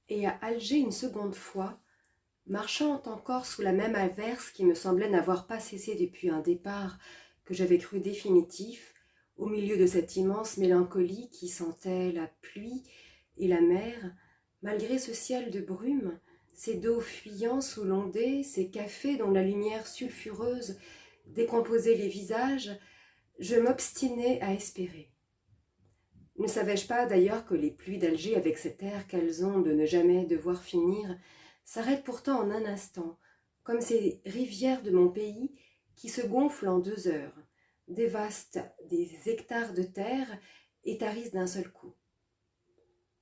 et à Alger une seconde fois, marchant encore sous la même averse qui me semblait n'avoir pas cessé depuis un départ que j'avais cru définitif, au milieu de cette immense mélancolie qui sentait la pluie et la mer, malgré ce ciel de brume, ces dos fuyants sous l'ondée, ces cafés dont la lumière sulfureuse décomposait les visages, je m'obstinai à espérer. Ne savais-je pas d'ailleurs que les pluies d'Alger, avec cet air qu'elles ont de ne jamais devoir finir, s'arrêtent pourtant en un instant, comme ces rivières de mon pays qui se gonflent en 2 heures, dévastent des hectares de terre et tarissent d'un seul coup.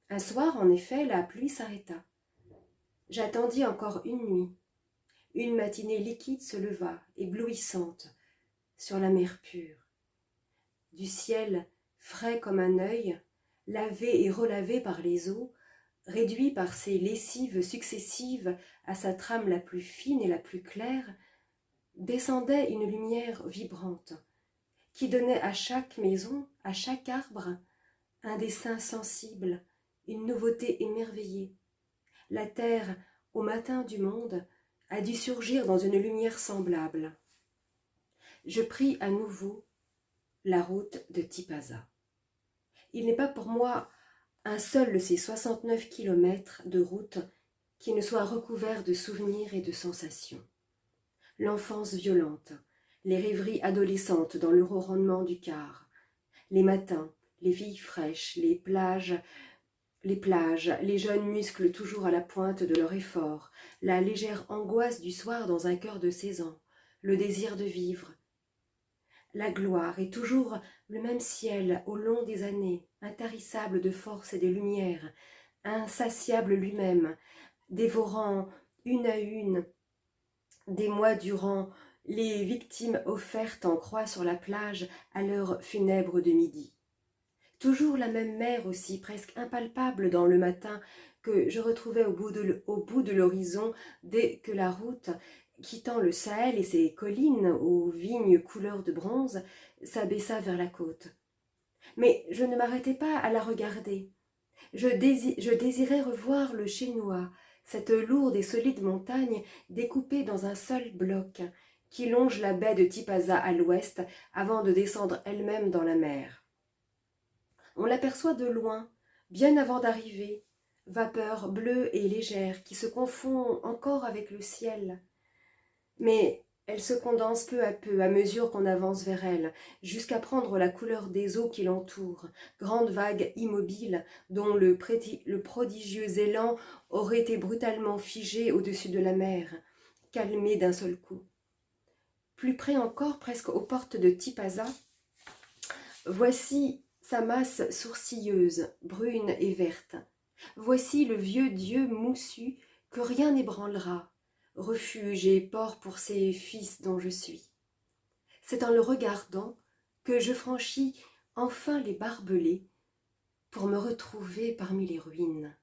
Un soir, en effet, la pluie s'arrêta. J'attendis encore une nuit. Une matinée liquide se leva, éblouissante, sur la mer pure. Du ciel, frais comme un œil, lavé et relavé par les eaux, réduit par ces lessives successives à sa trame la plus fine et la plus claire, descendait une lumière vibrante, qui donnait à chaque maison, à chaque arbre, un dessin sensible, une nouveauté émerveillée. La terre, au matin du monde, a dû surgir dans une lumière semblable. Je pris à nouveau la route de Tipaza. Il n'est pas pour moi un seul de ces 69 kilomètres de route qui ne soit recouvert de souvenirs et de sensations. L'enfance violente, les rêveries adolescentes dans le ronronnement du car, les matins, les filles fraîches, les plages, les jeunes muscles toujours à la pointe de leur effort, la légère angoisse du soir dans un cœur de 16 ans, le désir de vivre, la gloire et toujours le même ciel au long des années, intarissable de force et de lumière, insatiable lui-même, dévorant une à une, des mois durant, les victimes offertes en croix sur la plage à l'heure funèbre de midi. Toujours la même mer aussi, presque impalpable dans le matin, que je retrouvais au bout de l'horizon dès que la route, quittant le Sahel et ses collines aux vignes couleur de bronze, s'abaissa vers la côte. Mais je ne m'arrêtais pas à la regarder. Je désirais revoir le Chénois, cette lourde et solide montagne découpée dans un seul bloc, qui longe la baie de Tipaza à l'ouest avant de descendre elle-même dans la mer. On l'aperçoit de loin, bien avant d'arriver, vapeur bleue et légère qui se confond encore avec le ciel. Mais elle se condense peu à peu à mesure qu'on avance vers elle, jusqu'à prendre la couleur des eaux qui l'entourent, grandes vagues immobiles dont le prodigieux élan aurait été brutalement figé au-dessus de la mer, calmé d'un seul coup. Plus près encore, presque aux portes de Tipaza, voici sa masse sourcilleuse, brune et verte. Voici le vieux dieu moussu que rien n'ébranlera, refuge et port pour ces fils dont je suis. C'est en le regardant que je franchis enfin les barbelés pour me retrouver parmi les ruines.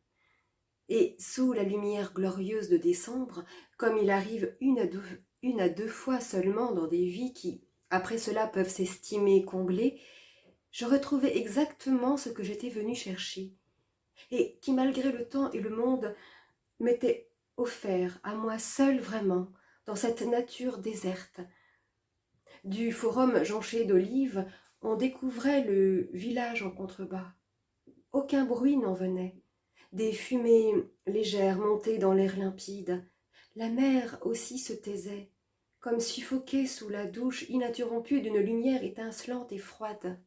Et sous la lumière glorieuse de décembre, comme il arrive une à deux fois seulement dans des vies qui, après cela, peuvent s'estimer comblées, je retrouvais exactement ce que j'étais venue chercher, et qui, malgré le temps et le monde, m'était offert à moi seule vraiment, dans cette nature déserte. Du forum jonché d'olives, on découvrait le village en contrebas. Aucun bruit n'en venait. Des fumées légères montaient dans l'air limpide. La mer aussi se taisait, comme suffoquée sous la douche ininterrompue d'une lumière étincelante et froide.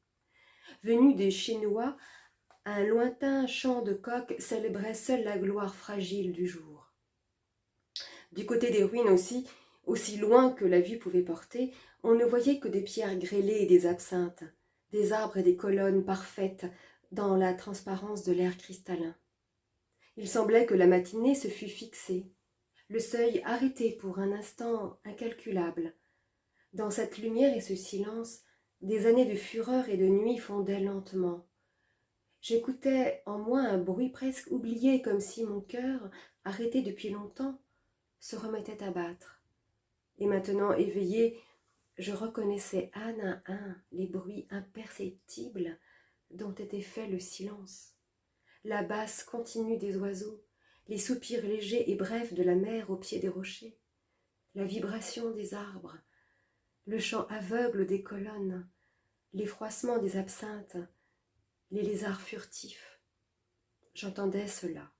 Venu des Chinois, un lointain chant de coq célébrait seul la gloire fragile du jour. Du côté des ruines aussi, aussi loin que la vue pouvait porter, on ne voyait que des pierres grêlées et des absinthes, des arbres et des colonnes parfaites dans la transparence de l'air cristallin. Il semblait que la matinée se fût fixée, le seuil arrêté pour un instant incalculable. Dans cette lumière et ce silence, des années de fureur et de nuit fondaient lentement. J'écoutais en moi un bruit presque oublié, comme si mon cœur, arrêté depuis longtemps, se remettait à battre. Et maintenant éveillé, je reconnaissais un à un les bruits imperceptibles dont était fait le silence. La basse continue des oiseaux, les soupirs légers et brefs de la mer au pied des rochers, la vibration des arbres, le chant aveugle des colonnes, l'effroissement des absinthes, les lézards furtifs. J'entendais cela.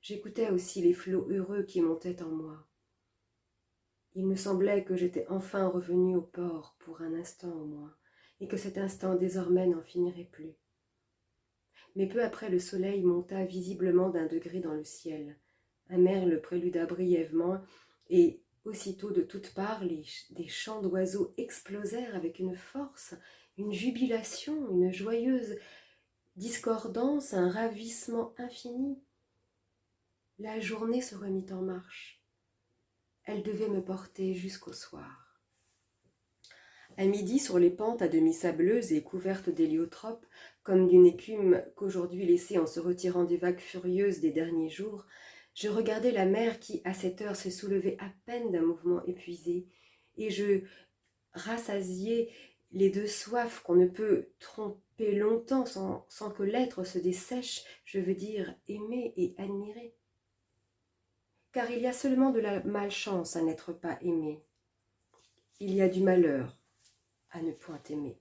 J'écoutais aussi les flots heureux qui montaient en moi. Il me semblait que j'étais enfin revenue au port pour un instant au moins, et que cet instant désormais n'en finirait plus. Mais peu après le soleil monta visiblement d'1 degré dans le ciel. Un merle préluda brièvement, et aussitôt de toutes parts des chants d'oiseaux explosèrent avec une force, une jubilation, une joyeuse discordance, un ravissement infini. La journée se remit en marche. Elle devait me porter jusqu'au soir. À midi, sur les pentes à demi sableuses et couvertes d'héliotropes, comme d'une écume qu'aujourd'hui laissée en se retirant des vagues furieuses des derniers jours, je regardais la mer qui, à cette heure, se soulevait à peine d'un mouvement épuisé, et je rassasiais les 2 soifs qu'on ne peut tromper longtemps sans que l'être se dessèche, je veux dire aimer et admirer. Car il y a seulement de la malchance à n'être pas aimé. Il y a du malheur à ne point aimer.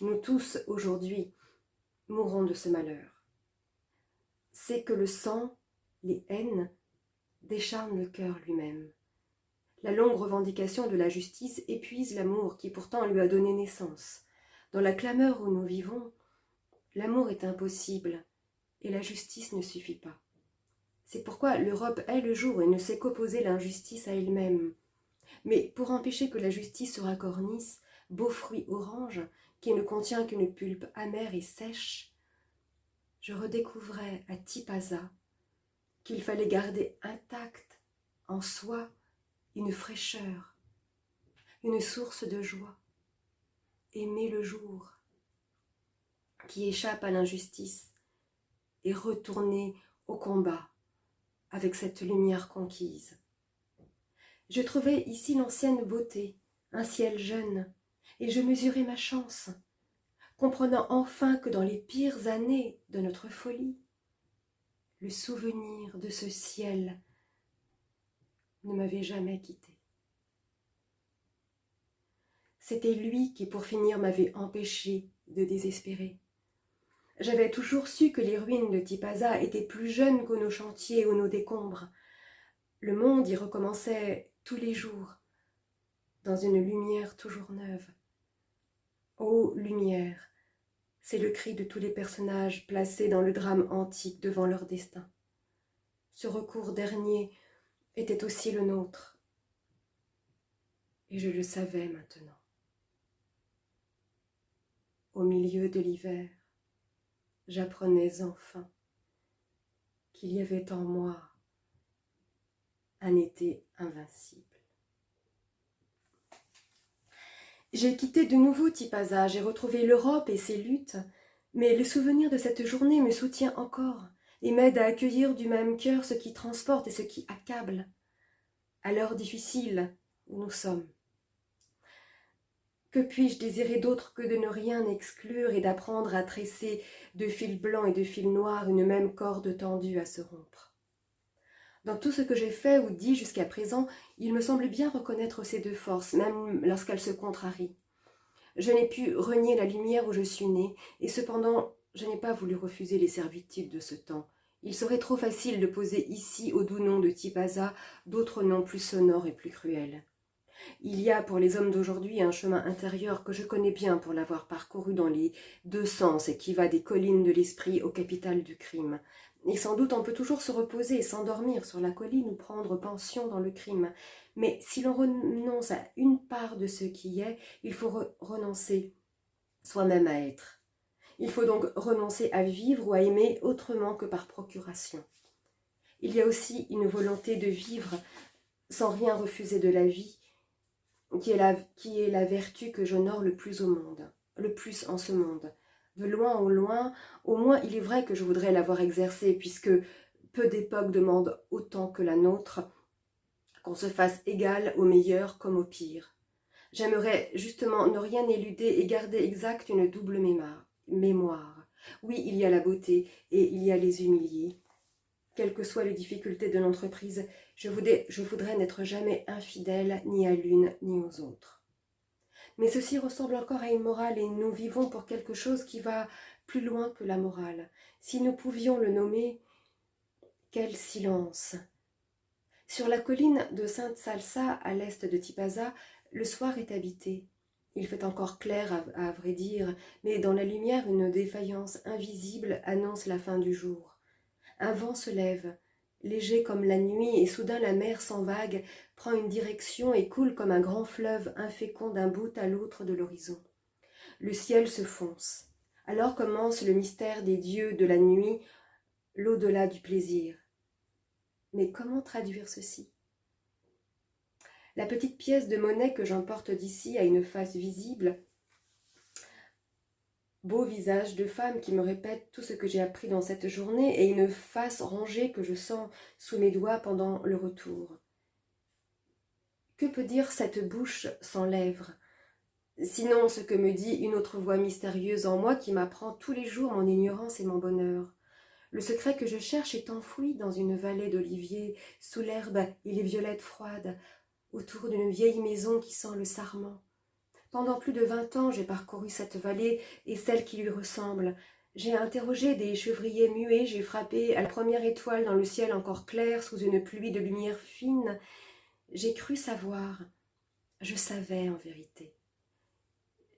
Nous tous, aujourd'hui, mourons de ce malheur. C'est que le sang, les haines, décharnent le cœur lui-même. La longue revendication de la justice épuise l'amour qui pourtant lui a donné naissance. Dans la clameur où nous vivons, l'amour est impossible et la justice ne suffit pas. C'est pourquoi l'Europe hait le jour et ne sait qu'opposer l'injustice à elle-même. Mais pour empêcher que la justice se racornisse, beau fruit orange, qui ne contient qu'une pulpe amère et sèche, je redécouvrais à Tipaza qu'il fallait garder intacte en soi une fraîcheur, une source de joie, aimer le jour qui échappe à l'injustice et retourner au combat avec cette lumière conquise. Je trouvais ici l'ancienne beauté, un ciel jeune, et je mesurais ma chance, comprenant enfin que dans les pires années de notre folie, le souvenir de ce ciel ne m'avait jamais quitté. C'était lui qui, pour finir, m'avait empêché de désespérer. J'avais toujours su que les ruines de Tipaza étaient plus jeunes que nos chantiers ou nos décombres. Le monde y recommençait tous les jours, dans une lumière toujours neuve. Ô lumière, c'est le cri de tous les personnages placés dans le drame antique devant leur destin. Ce recours dernier était aussi le nôtre, et je le savais maintenant. Au milieu de l'hiver, j'apprenais enfin qu'il y avait en moi un été invincible. J'ai quitté de nouveau Tipaza, j'ai retrouvé l'Europe et ses luttes, mais le souvenir de cette journée me soutient encore et m'aide à accueillir du même cœur ce qui transporte et ce qui accable, à l'heure difficile où nous sommes. Que puis-je désirer d'autre que de ne rien exclure et d'apprendre à tresser de fils blancs et de fils noirs une même corde tendue à se rompre? Dans tout ce que j'ai fait ou dit jusqu'à présent, il me semble bien reconnaître ces 2 forces, même lorsqu'elles se contrarient. Je n'ai pu renier la lumière où je suis née, et cependant, je n'ai pas voulu refuser les servitudes de ce temps. Il serait trop facile de poser ici, au doux nom de Tipaza, d'autres noms plus sonores et plus cruels. Il y a pour les hommes d'aujourd'hui un chemin intérieur que je connais bien pour l'avoir parcouru dans les 2 sens et qui va des collines de l'esprit au capital du crime. Et sans doute on peut toujours se reposer et s'endormir sur la colline ou prendre pension dans le crime. Mais si l'on renonce à une part de ce qui est, il faut renoncer soi-même à être. Il faut donc renoncer à vivre ou à aimer autrement que par procuration. Il y a aussi une volonté de vivre sans rien refuser de la vie, qui est la vertu que j'honore le plus au monde, le plus en ce monde. De loin au loin, au moins il est vrai que je voudrais l'avoir exercée, puisque peu d'époques demandent autant que la nôtre qu'on se fasse égal au meilleur comme au pire. J'aimerais justement ne rien éluder et garder exacte une double mémoire. Oui, il y a la beauté et il y a les humiliés. quelles que soient les difficultés de l'entreprise, je voudrais n'être jamais infidèle ni à l'une ni aux autres. Mais ceci ressemble encore à une morale et nous vivons pour quelque chose qui va plus loin que la morale. Si nous pouvions le nommer, quel silence! Sur la colline de Sainte-Salsa, à l'est de Tipaza, le soir est habité. Il fait encore clair, à vrai dire, mais dans la lumière, une défaillance invisible annonce la fin du jour. Un vent se lève, léger comme la nuit, et soudain la mer sans vague prend une direction et coule comme un grand fleuve infécond d'un bout à l'autre de l'horizon. Le ciel se fonce. Alors commence le mystère des dieux de la nuit, l'au-delà du plaisir. Mais comment traduire ceci? La petite pièce de monnaie que j'emporte d'ici a une face visible, beau visage de femme qui me répète tout ce que j'ai appris dans cette journée et une face rongée que je sens sous mes doigts pendant le retour. Que peut dire cette bouche sans lèvres? Sinon ce que me dit une autre voix mystérieuse en moi qui m'apprend tous les jours mon ignorance et mon bonheur. Le secret que je cherche est enfoui dans une vallée d'oliviers, sous l'herbe et les violettes froides, autour d'une vieille maison qui sent le sarment. Pendant plus de 20 ans, j'ai parcouru cette vallée et celle qui lui ressemble. J'ai interrogé des chevriers muets, j'ai frappé à la première étoile dans le ciel encore clair sous une pluie de lumière fine. J'ai cru savoir. Je savais en vérité.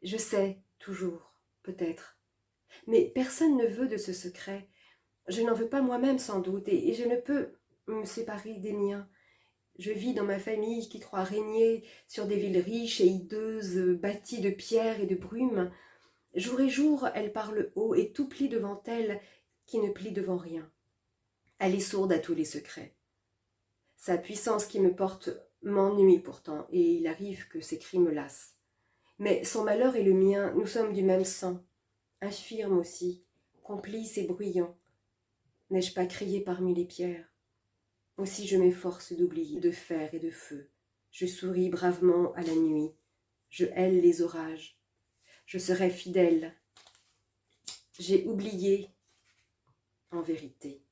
Je sais toujours, peut-être. Mais personne ne veut de ce secret. Je n'en veux pas moi-même sans doute et je ne peux me séparer des miens. Je vis dans ma famille qui croit régner sur des villes riches et hideuses, bâties de pierre et de brume. Jour et jour, elle parle haut et tout plie devant elle qui ne plie devant rien. Elle est sourde à tous les secrets. Sa puissance qui me porte m'ennuie pourtant, et il arrive que ses cris me lassent. Mais son malheur et le mien, nous sommes du même sang, infirme aussi, complice et bruyant. N'ai-je pas crié parmi les pierres? Aussi je m'efforce d'oublier, de fer et de feu. Je souris bravement à la nuit. Je hèle les orages. Je serai fidèle. J'ai oublié, en vérité,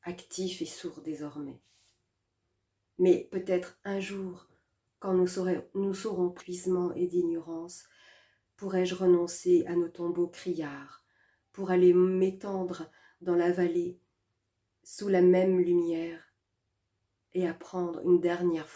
actif et sourd désormais. Mais peut-être un jour, quand nous saurons puisement et d'ignorance, pourrai-je renoncer à nos tombeaux criards, pour aller m'étendre dans la vallée, sous la même lumière, et apprendre une dernière